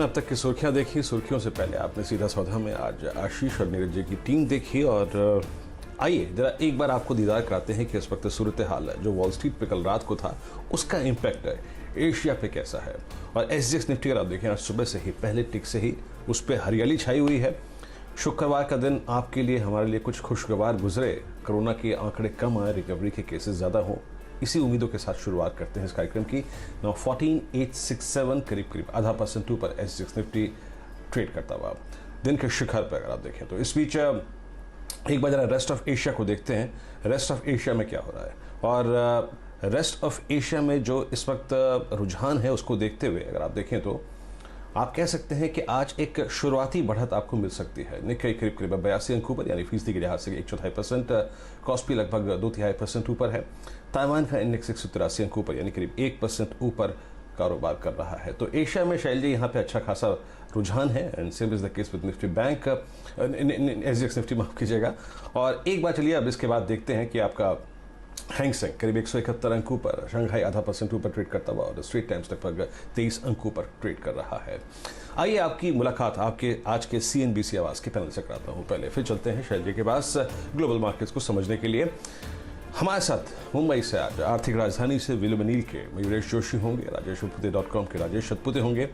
अब तक की सुर्खियां देखी। सुर्खियों से पहले आपने सीधा सौदा में आज आशीष और नीरज जी की टीम देखी और आइए जरा एक बार आपको दीदार कराते हैं कि इस वक्त सूरत हाल जो वॉल स्ट्रीट पे कल रात को था उसका इम्पैक्ट एशिया पे कैसा है। और SGX निफ्टी अगर आप देखें आज सुबह से ही पहले टिक से ही उस पर हरियाली छाई हुई है। शुक्रवार का दिन आपके लिए हमारे लिए कुछ खुशगवार गुजरे। कोरोना के आंकड़े कम आए, रिकवरी के केसेस ज़्यादा हों, इसी उम्मीदों के साथ शुरुआत करते हैं इस कार्यक्रम की। 14867 करीब आधा % ऊपर SGX निफ्टी ट्रेड करता हुआ दिन के शिखर पर अगर आप देखें तो। इस बीच एक बार जरा रेस्ट ऑफ एशिया को देखते हैं। रेस्ट ऑफ एशिया में क्या हो रहा है और रेस्ट ऑफ एशिया में जो इस वक्त रुझान है उसको देखते हुए अगर आप देखें तो आप कह सकते हैं कि आज एक शुरुआती बढ़त आपको मिल सकती है। निक्केई करीब 82 अंकों पर यानी फीसदी के लिहाज से 1/4%, कॉस्पी लगभग 2/3% ऊपर है। ताइवान का इंडेक्स 183 अंकों पर यानी करीब 1% ऊपर कारोबार कर रहा है। तो एशिया में शैल जी यहाँ पे अच्छा खासा रुझान है and same is the case with Nifty bank, SGX Nifty माफ कीजिएगा। और एक बार चलिए अब इसके बाद देखते हैं कि आपका हैंग सेंग करीब 171 अंकों पर, शंघाई आधा % ऊपर ट्रेड करता हुआ और स्ट्रेट टाइम्स लगभग 23 अंकों पर ट्रेड कर रहा है। आइए आपकी मुलाकात आपके आज के CNBC आवाज के पैनल से कराता हूं पहले, फिर चलते हैं शैल जी के पास ग्लोबल मार्केट्स को समझने के लिए। हमारे साथ मुंबई से आज आर्थिक राजधानी से विलुमनील के मयूरेश जोशी होंगे, राजेशवरपुते.com के राजेश शतपुते होंगे,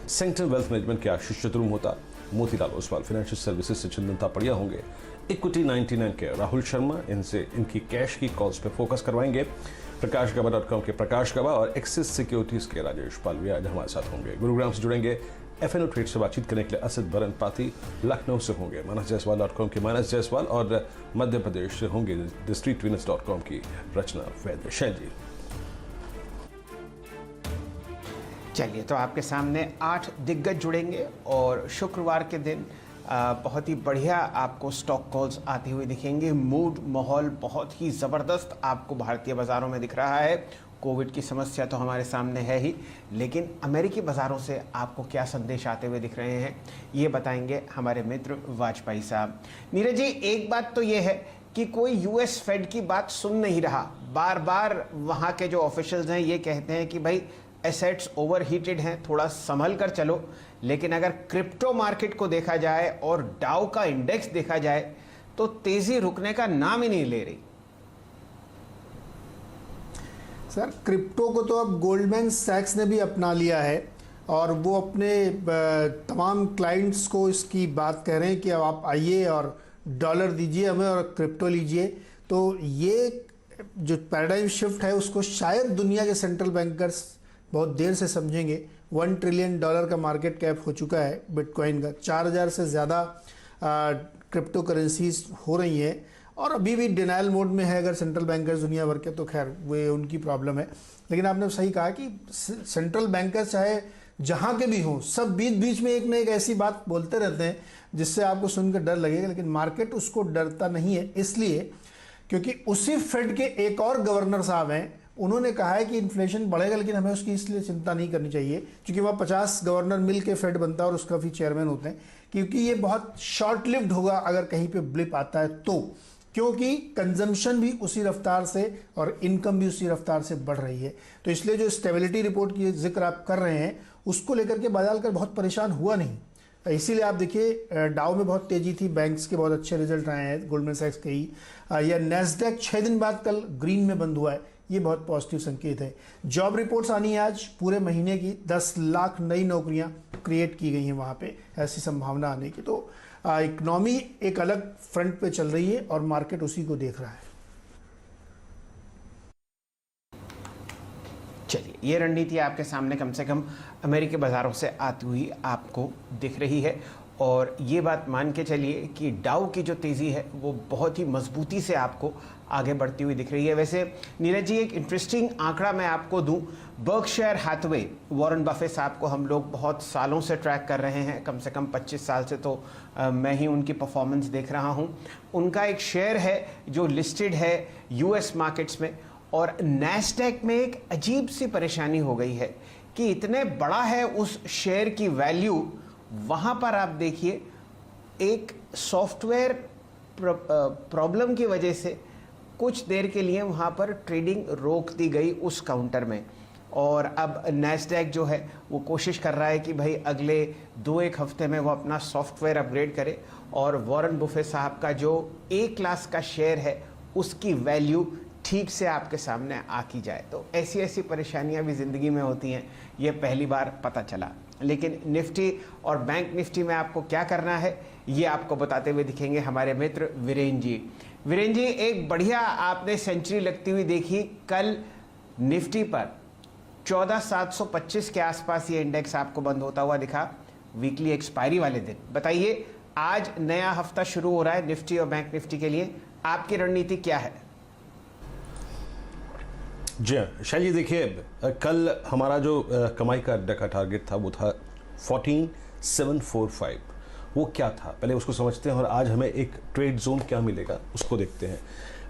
सेंट्रल वेल्थ मैनेजमेंट के आशीष चतुर्म होता, मोतीलाल ओसवाल फाइनेंशियल सर्विसेज से चंदन तापड़िया होंगे, इक्विटी 99 के राहुल शर्मा इनकी कैश की कॉल्स पे फोकस करवाएंगे, प्रकाशगवा.com के प्रकाश गवा और एक्सिस सिक्योरिटीज के राजेश पालवी आज हमारे साथ होंगे। गुरुग्राम से जुड़ेंगे FNO ट्रेड से बातचीत करने के लिए असद बरन पाती लखनऊ से होंगे, manasjaiswal.com के मानस जायसवाल और मध्य प्रदेश से होंगे thestreetwinners.com की रचना वैद्य। शैल जी चलिए, तो आपके सामने 8 दिग्गज जुड़ेंगे और शुक्रवार के दिन बहुत ही बढ़िया आपको स्टॉक कॉल्स आती हुई दिखेंगे। मूड माहौल बहुत ही ज़बरदस्त आपको भारतीय बाज़ारों में दिख रहा है। कोविड की समस्या तो हमारे सामने है ही, लेकिन अमेरिकी बाज़ारों से आपको क्या संदेश आते हुए दिख रहे हैं ये बताएंगे हमारे मित्र वाजपेयी साहब। नीरज जी, एक बात तो ये है कि कोई US फेड की बात सुन नहीं रहा। बार बार वहाँ के जो ऑफिशियल्स हैं ये कहते हैं कि भाई एसेट्स ओवरहीटेड हैं, थोड़ा संभल कर चलो। लेकिन अगर क्रिप्टो मार्केट को देखा जाए और डाउ का इंडेक्स देखा जाए तो तेजी रुकने का नाम ही नहीं ले रही। सर, क्रिप्टो को तो अब गोल्डमैन सैक्स ने भी अपना लिया है और वो अपने तमाम क्लाइंट्स को इसकी बात कह रहे हैं कि अब आप आइए और डॉलर दीजिए हमें और क्रिप्टो लीजिए। तो ये जो पैराडाइम शिफ्ट है उसको शायद दुनिया के सेंट्रल बैंकर्स बहुत देर से समझेंगे। $1 ट्रिलियन का मार्केट कैप हो चुका है बिटकॉइन का, 4000 से ज़्यादा क्रिप्टो करेंसीज हो रही हैं और अभी भी डिनाइल मोड में है अगर सेंट्रल बैंकर्स दुनिया भर के, तो खैर वो उनकी प्रॉब्लम है। लेकिन आपने सही कहा कि सेंट्रल बैंकर्स चाहे जहाँ के भी हों, सब बीच में एक ना एक ऐसी बात बोलते रहते हैं जिससे आपको सुनकर डर लगेगा, लेकिन मार्केट उसको डरता नहीं है। इसलिए क्योंकि उसी फेड के एक और गवर्नर साहब हैं, उन्होंने कहा है कि इन्फ्लेशन बढ़ेगा लेकिन हमें उसकी इसलिए चिंता नहीं करनी चाहिए क्योंकि वह 50 गवर्नर मिल के फेड बनता है और उसका भी चेयरमैन होते हैं, क्योंकि ये बहुत शॉर्ट लिव्ड होगा अगर कहीं पे ब्लिप आता है तो, क्योंकि कंजम्पशन भी उसी रफ्तार से और इनकम भी उसी रफ्तार से बढ़ रही है। तो इसलिए जो स्टेबिलिटी रिपोर्ट की जिक्र आप कर रहे हैं उसको लेकर के बाजार का बहुत परेशान हुआ नहीं। इसीलिए आप देखिए डाउ में बहुत तेजी थी, बैंक्स के बहुत अच्छे रिजल्ट आए हैं, गोल्डमैन सैक्स के ही, या नैस्डैक 6 दिन बाद कल ग्रीन में बंद हुआ है, ये बहुत पॉजिटिव संकेत है। जॉब रिपोर्ट्स आनी है आज पूरे महीने की, 10 लाख नई नौकरियां क्रिएट की गई हैं वहाँ पे, ऐसी संभावना आने की। तो इकनॉमी एक अलग फ्रंट पे चल रही है और मार्केट उसी को देख रहा है। चलिए, ये रणनीति आपके सामने कम से कम अमेरिकी बाज़ारों से आती हुई आपको दिख रही है और ये बात मान के चलिए कि डाउ की जो तेज़ी है वो बहुत ही मजबूती से आपको आगे बढ़ती हुई दिख रही है। वैसे नीरज जी, एक इंटरेस्टिंग आंकड़ा मैं आपको दूं, बर्कशायर हैथवे, वॉरेन बफे साहब को हम लोग बहुत सालों से ट्रैक कर रहे हैं, कम से कम 25 साल से तो मैं ही उनकी परफॉर्मेंस देख रहा हूं। उनका एक शेयर है जो लिस्टेड है US मार्केट्स में और नैस्डैक में एक अजीब सी परेशानी हो गई है कि इतने बड़ा है उस शेयर की वैल्यू, वहाँ पर आप देखिए एक सॉफ्टवेयर प्रॉब्लम की वजह से कुछ देर के लिए वहाँ पर ट्रेडिंग रोक दी गई उस काउंटर में। और अब नैस्डैक जो है वो कोशिश कर रहा है कि भाई अगले 2-1 हफ्ते में वो अपना सॉफ्टवेयर अपग्रेड करे और वॉरेन बुफे साहब का जो ए क्लास का शेयर है उसकी वैल्यू ठीक से आपके सामने आकी जाए। तो ऐसी ऐसी परेशानियां भी ज़िंदगी में होती हैं, ये पहली बार पता चला। लेकिन निफ्टी और बैंक निफ्टी में आपको क्या करना है ये आपको बताते हुए दिखेंगे हमारे मित्र वीरेन जी। वीरेन जी, एक बढ़िया आपने सेंचुरी लगती हुई देखी कल निफ्टी पर 14,725 के आसपास ये इंडेक्स आपको बंद होता हुआ दिखा वीकली एक्सपायरी वाले दिन। बताइए, आज नया हफ्ता शुरू हो रहा है निफ्टी और बैंक निफ्टी के लिए, आपकी रणनीति क्या है? जी हाँ शायद जी, देखिए कल हमारा जो कमाई का अड्डा का टारगेट था वो था 14,745। वो क्या था पहले उसको समझते हैं और आज हमें एक ट्रेड जोन क्या मिलेगा उसको देखते हैं।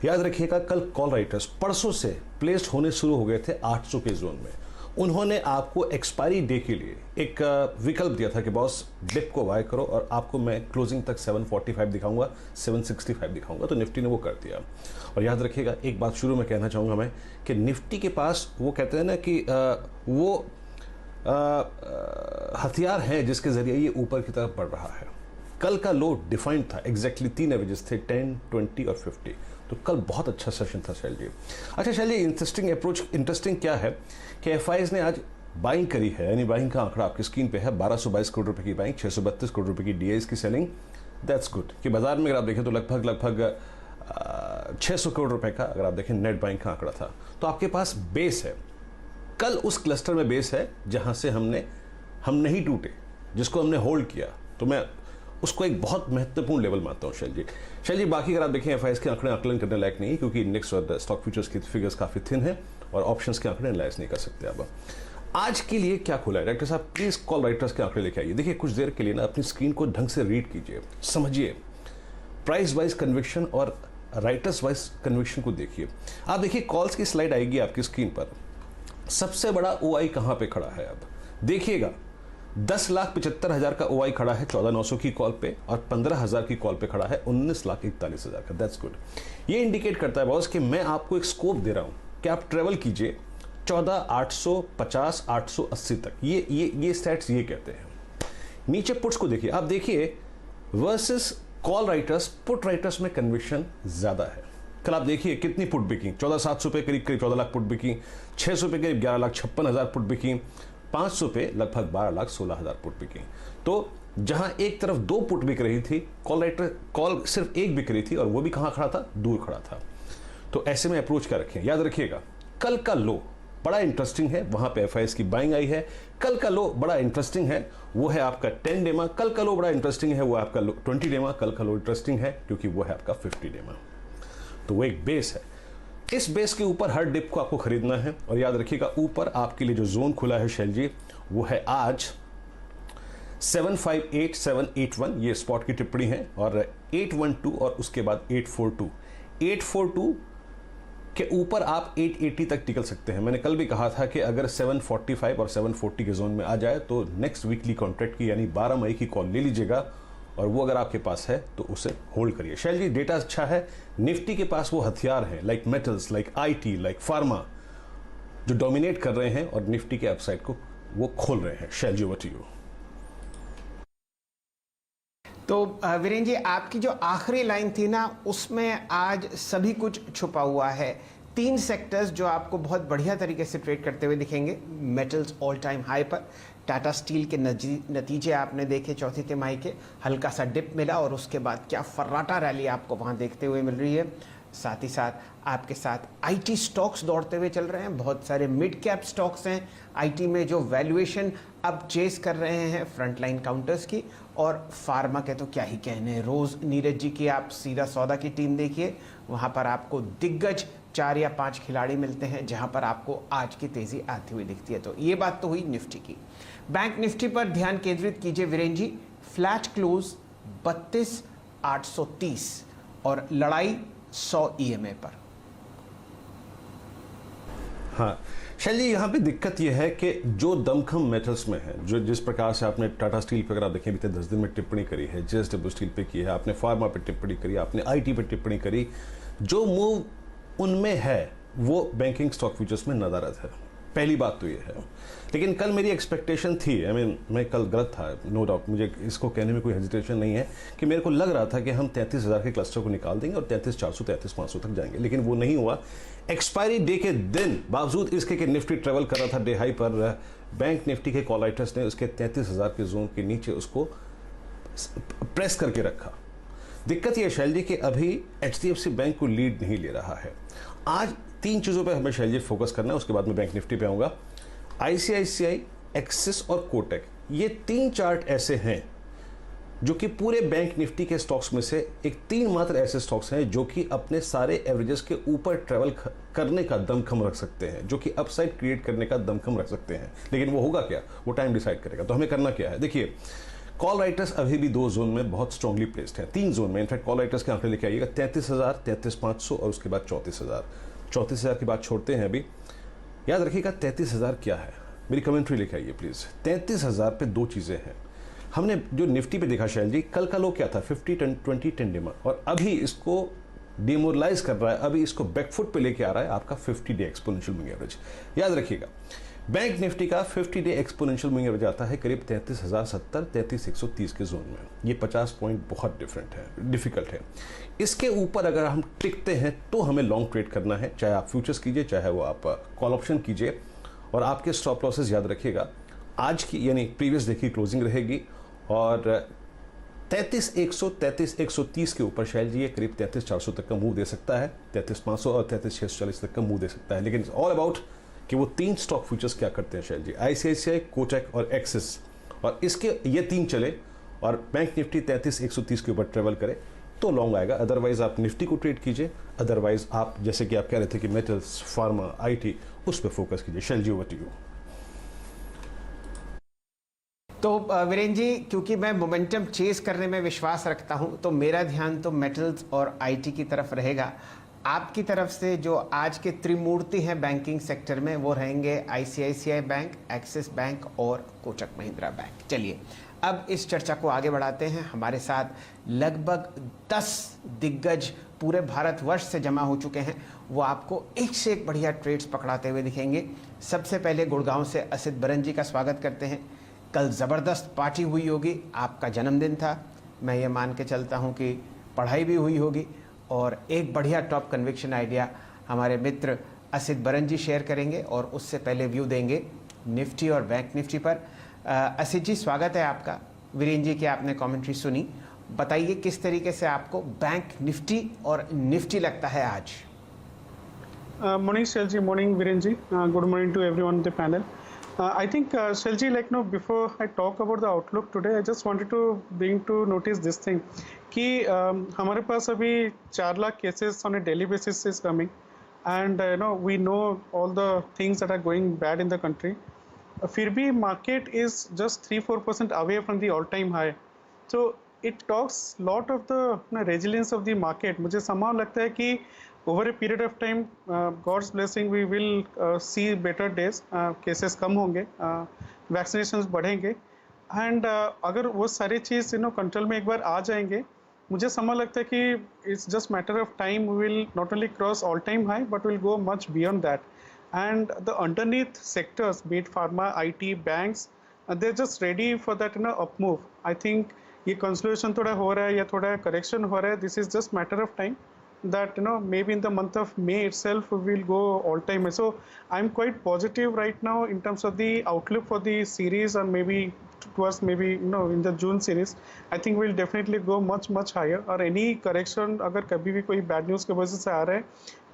याद रखिएगा, कल कॉल राइटर्स परसों से प्लेस्ड होने शुरू हो गए थे 800 के जोन में। उन्होंने आपको एक्सपायरी डे के लिए एक विकल्प दिया था कि बॉस डिप को बाय करो और आपको मैं क्लोजिंग तक 745 दिखाऊंगा, 765 दिखाऊंगा। तो निफ्टी ने वो कर दिया। और याद रखिएगा, एक बात शुरू में कहना चाहूँगा मैं कि निफ्टी के पास वो कहते हैं ना कि वो हथियार हैं जिसके ज़रिए ये ऊपर की तरफ बढ़ रहा है। कल का लो डिफाइंड था, एग्जैक्टली 3 एवरेजेस थे, 10, 20 और 50। तो कल बहुत अच्छा सेशन था शैल जी। अच्छा शैल जी, इंटरेस्टिंग क्या है कि एफआईज ने आज बाइंग करी है, यानी बाइंग का आंकड़ा आपकी स्क्रीन पे है, 1222 करोड़ रुपए की बाइंग, 632 करोड़ रुपए की डीआईज की सेलिंग। दैट्स गुड कि बाजार में अगर आप देखें तो लगभग 600 करोड़ रुपए का अगर आप देखें नेट बाइंग का आंकड़ा था। तो आपके पास बेस है, कल उस क्लस्टर में बेस है जहां से हम नहीं टूटे, जिसको हमने होल्ड किया। तो मैं उसको एक बहुत महत्वपूर्ण लेवल मानता हूं शैल जी। बाकी अगर आप देखें एफआईएस के आंकड़े आकलन करने लायक नहीं है, क्योंकि इंडेक्स और स्टॉक फ्यूचर्स की फिगर्स काफी थिन है और ऑप्शंस के आंकड़े एनालाइज नहीं कर सकते आप। आज के लिए क्या खुला है डायरेक्टर साहब, प्लीज कॉल राइटर्स के आंकड़े लेके आइए। देखिए कुछ देर के लिए ना अपनी स्क्रीन को ढंग से रीड कीजिए, समझिए प्राइस वाइज कन्विक्शन और राइटर्स वाइज कन्विक्शन को देखिए। आप देखिए कॉल्स की स्लाइड आएगी आपकी स्क्रीन पर, सबसे बड़ा ओआई कहां पे खड़ा है। अब देखिएगा 10,75,000 का ओआई खड़ा है 14,900 की कॉल पे, और 15,000 की कॉल पे खड़ा है 19,41,000 का। That's good. ये इंडिकेट करता है बॉस कि मैं आपको एक स्कोप दे रहा हूं कि आप ट्रेवल कीजिए 14,850, 880 तक। ये स्टैट्स ये कहते हैं। नीचे पुट्स को देखिए, आप देखिए versus call writers, put writers में कन्विक्शन ज्यादा है। कल आप देखिए कितनी पुट बिकी, 14,700 पे करीब 14 लाख पुट बिकी, 600 पे करीब 11,56,000 पुट बिकी, 500 पे लगभग 12,16,000 पुट बिकी। तो जहां एक तरफ 2 पुट बिक रही थी, कॉल सिर्फ एक बिक रही थी, और वो भी कहां खड़ा था, दूर खड़ा था। तो ऐसे में अप्रोच क्या रखें। याद रखिएगा कल का लो बड़ा इंटरेस्टिंग है, वहां पे एफआईएस की बाइंग आई है। कल का लो बड़ा इंटरेस्टिंग है, वो है आपका 10 डेमा। कल का लो बड़ा इंटरेस्टिंग है, वो आपका 20 डेमा। कल का लो इंटरेस्टिंग है क्योंकि वो है आपका 50 डेमा। तो वो एक बेस है, इस बेस के ऊपर हर डिप को आपको खरीदना है। और याद रखिएगा ऊपर आपके लिए जो जोन खुला है शैल जी, वो है आज 758,781, ये स्पॉट की टिप्पणी है, और 812 और उसके बाद 842 के ऊपर आप 880 तक टिकल सकते हैं। मैंने कल भी कहा था कि अगर 745 और 740 के जोन में आ जाए तो नेक्स्ट वीकली कॉन्ट्रैक्ट की यानी 12 मई की कॉल ले लीजिएगा, और वो अगर आपके पास है तो उसे होल्ड करिए। शैल जी डेटा अच्छा है, निफ्टी के पास वो हथियार हैं like metals, like IT, like pharma, जो डोमिनेट कर रहे हैं और निफ्टी के अपसाइड को वो खोल रहे हैं। शैल जी ओवर टू यू। तो वीरेन जी, आपकी जो आखिरी लाइन थी ना, उसमें आज सभी कुछ छुपा हुआ है। 3 सेक्टर्स जो आपको बहुत बढ़िया तरीके से ट्रेड करते हुए दिखेंगे। मेटल्स ऑल टाइम हाई पर, टाटा स्टील के नतीजे आपने देखे चौथी तिमाही के, हल्का सा डिप मिला और उसके बाद क्या फर्राटा रैली आपको वहाँ देखते हुए मिल रही है। साथ ही साथ आपके साथ आईटी स्टॉक्स दौड़ते हुए चल रहे हैं, बहुत सारे मिड कैप स्टॉक्स हैं आईटी में जो वैल्यूएशन अब चेस कर रहे हैं फ्रंटलाइन काउंटर्स की। और फार्मा के तो क्या ही कहने हैं, रोज़ नीरज जी की आप सीधा सौदा की टीम देखिए, वहाँ पर आपको दिग्गज 4 या 5 खिलाड़ी मिलते हैं जहाँ पर आपको आज की तेज़ी आती हुई दिखती है। तो ये बात तो हुई निफ्टी की। बैंक निफ्टी पर ध्यान केंद्रित कीजिए वीरेन जी, फ्लैट क्लोज 32,830 और लड़ाई 100 ईएमए पर। हाँ शैल जी, यहाँ पे दिक्कत यह है कि जो दमखम मेटल्स में है, जो जिस प्रकार से आपने टाटा स्टील पे अगर आप देखें बीते 10 दिन में टिप्पणी करी है, जेएसडब्ल्यू स्टील पे की है आपने, फार्मा पे टिप्पणी करी आपने, आईटी पे टिप्पणी करी, जो मूव उनमें है वो बैंकिंग स्टॉक फ्यूचर्स में नदारद है। पहली बात तो ये है। लेकिन कल मेरी एक्सपेक्टेशन थी, मैं कल गलत था, नो डाउट, मुझे इसको कहने में कोई हेजिटेशन नहीं है कि मेरे को लग रहा था कि हम 33,000 के क्लस्टर को निकाल देंगे और 33,400 33,500 तक जाएंगे, लेकिन वो नहीं हुआ। एक्सपायरी डे के दिन बावजूद इसके कि निफ्टी ट्रेवल कर रहा था डे हाई पर, बैंक निफ्टी के कॉल राइटर्स ने उसके 33,000 के जोन के नीचे उसको प्रेस करके रखा। दिक्कत यह शैल जी कि अभी HDFC बैंक को लीड नहीं ले रहा है। आज 3 चीज़ों पर हमें शैल जी फोकस करना है, उसके बाद मैं बैंक निफ्टी पे आऊँगा। ICICI, एक्सिस और कोटक, ये 3 चार्ट ऐसे हैं जो कि पूरे बैंक निफ्टी के स्टॉक्स में से 3 मात्र ऐसे स्टॉक्स हैं जो कि अपने सारे एवरेजेस के ऊपर ट्रेवल करने का दमखम रख सकते हैं, जो कि अपसाइड क्रिएट करने का दमखम रख सकते हैं। लेकिन वो होगा क्या, वो टाइम डिसाइड करेगा। तो हमें करना क्या है, देखिए कॉल राइटर्स अभी भी 2 जोन में बहुत स्ट्रांगली प्लेस्ड हैं, 3 जोन में। इनफैक्ट कॉल राइटर्स के आंकड़े लेके आइएगा, 33,000, 33,500 और उसके बाद 34,000। 34,000 की बात छोड़ते हैं अभी, याद रखिएगा 33,000 क्या है। मेरी कमेंट्री लेके आइए प्लीज। 33,000 पे 2 चीजें हैं। हमने जो निफ्टी पे देखा शैल जी, कल का लो क्या था, 50-20 टेंडेमा, और अभी इसको डिमोरलाइज कर रहा है, अभी इसको बैकफुट पे लेके आ रहा है आपका 50 डे एक्सपोनेंशियल मूविंग एवरेज। याद रखिएगा बैंक निफ्टी का 50 डे एक्सपोनेंशियल मूविंग एवरेज आता है करीब 33,070, 33,130 के जोन में। ये 50 पॉइंट बहुत डिफिकल्ट है। इसके ऊपर अगर हम टिकते हैं तो हमें लॉन्ग ट्रेड करना है, चाहे आप फ्यूचर्स कीजिए, चाहे वो आप कॉल ऑप्शन कीजिए। और आपके स्टॉप लॉसेस याद रखिएगा, आज की यानी प्रीवियस डे की क्लोजिंग रहेगी और 33,100, 33,130 के ऊपर शैल जी ये करीब 33,400 तक का मूव दे सकता है, 33,500 और 33,640 तक का मूव दे सकता है। लेकिन इट्स ऑल अबाउट कि वो 3 स्टॉक फ्यूचर्स क्या करते हैं शैल जी, ICICI, कोटक और एक्सिस, और इसके ये 3 चले और बैंक निफ्टी 33,130 के ऊपर ट्रेवल करे तो लॉन्ग आएगा। अदरवाइज आप निफ्टी को ट्रेड कीजिए, अदरवाइज आप जैसे कि आप कह रहे थे कि मेटल्स, फार्मा, IT, उस पर फोकस कीजिए। शैल जी, ओवर टू यू। तो वीरेंद्र जी, क्योंकि मैं मोमेंटम चेस करने में विश्वास रखता हूं, तो मेरा ध्यान तो मेटल्स और IT की तरफ रहेगा। आपकी तरफ से जो आज के त्रिमूर्ति हैं बैंकिंग सेक्टर में, वो रहेंगे ICICI बैंक, एक्सिस बैंक और कोटक महिंद्रा बैंक। चलिए अब इस चर्चा को आगे बढ़ाते हैं। हमारे साथ लगभग 10 दिग्गज पूरे भारतवर्ष से जमा हो चुके हैं। वो आपको एक से एक बढ़िया ट्रेड्स पकड़ाते हुए दिखेंगे। सबसे पहले गुड़गांव से असित बरन जी का स्वागत करते हैं। कल ज़बरदस्त पार्टी हुई होगी, आपका जन्मदिन था, मैं ये मान के चलता हूँ कि पढ़ाई भी हुई होगी, और एक बढ़िया टॉप कन्विक्शन आइडिया हमारे मित्र असित बरन जी शेयर करेंगे और उससे पहले व्यू देंगे निफ्टी और बैंक निफ्टी पर। असित जी, स्वागत है आपका। वीरेंद्र जी की आपने कमेंट्री सुनी, बताइए किस तरीके से आपको बैंक निफ्टी और निफ्टी लगता है आज। Morning, Shelji. Morning, Virenji. Good morning to everyone on the panel. I think, Shelji, like, no, before I talk about the outlook today, I just wanted to bring to notice this thing कि हमारे पास अभी 4 lakh cases on a daily basis is coming, and we know all the things that are going bad in the country. फिर भी market is just 3-4% away from the all-time high, so it talks lot of the resilience of the market. मुझे somehow लगता है कि over a period of time, God's blessing, we will see better days. Cases कम होंगे, vaccinations बढ़ेंगे, and अगर वो सारी चीज़ control में एक बार आ जाएंगे, मुझे समझ लगता है कि it's just matter of time. We will not only cross all time high, but will go much beyond that. And the underneath sectors, be it pharma, IT, banks, they're just ready for that up move. I think ये consolidation थोड़ा हो रहा है या थोड़ा correction हो रहा है. This is just matter of time. That maybe in the month of May itself we will go all time high. So I'm quite positive right now in terms of the outlook for the series, and maybe towards maybe in the June series I think we'll definitely go much higher. Or any correction अगर कभी भी कोई bad news के वजह से आ रहा है,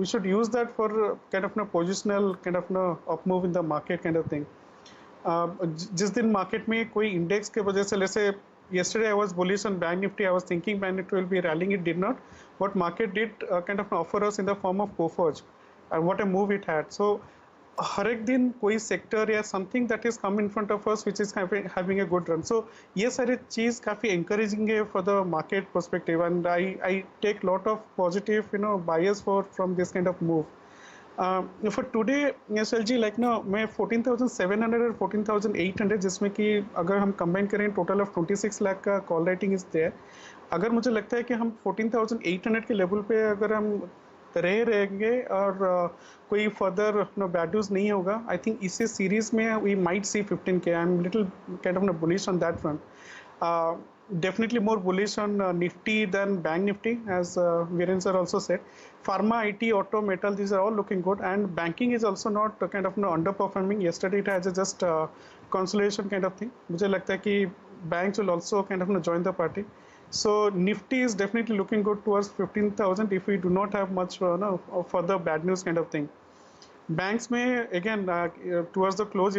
we should use that for kind of positional kind of up move in the market kind of thing. जिस दिन market में कोई index के वजह से, जैसे yesterday I was bullish on Bank Nifty. I was thinking Bank Nifty will be rallying. It did not. What market did kind of offer us in the form of Coforge, and what a move it had. So हर एक दिन कोई sector या something that is come in front of us which is having a good run. So ये सारी चीज़ काफ़ी encouraging है for the market perspective, and I take lot of positive buyers from this kind of move. For today, SLG, like मैं 14,700 और 14,800, जिसमें कि अगर हम कंबाइन करें टोटल ऑफ 26 लाख का कॉल राइटिंग इज देयर. अगर मुझे लगता है कि हम 14,800 के लेवल पे अगर हम रहेंगे और कोई फर्दर बैड न्यूज़ नहीं होगा. आई थिंक इसी सीरीज में we might see 15K. I am little kind of bullish on that front. Definitely more bullish on Nifty than Bank Nifty, as Viren sir also said. Pharma, IT, auto, metal, these are all looking good, and banking is also not kind of underperforming. Yesterday it has a just consolation kind of thing. मुझे लगता है कि banks will also kind of join the party. So Nifty is definitely looking good towards 15,000 if we do not have much further bad news kind of thing. Banks may again towards the close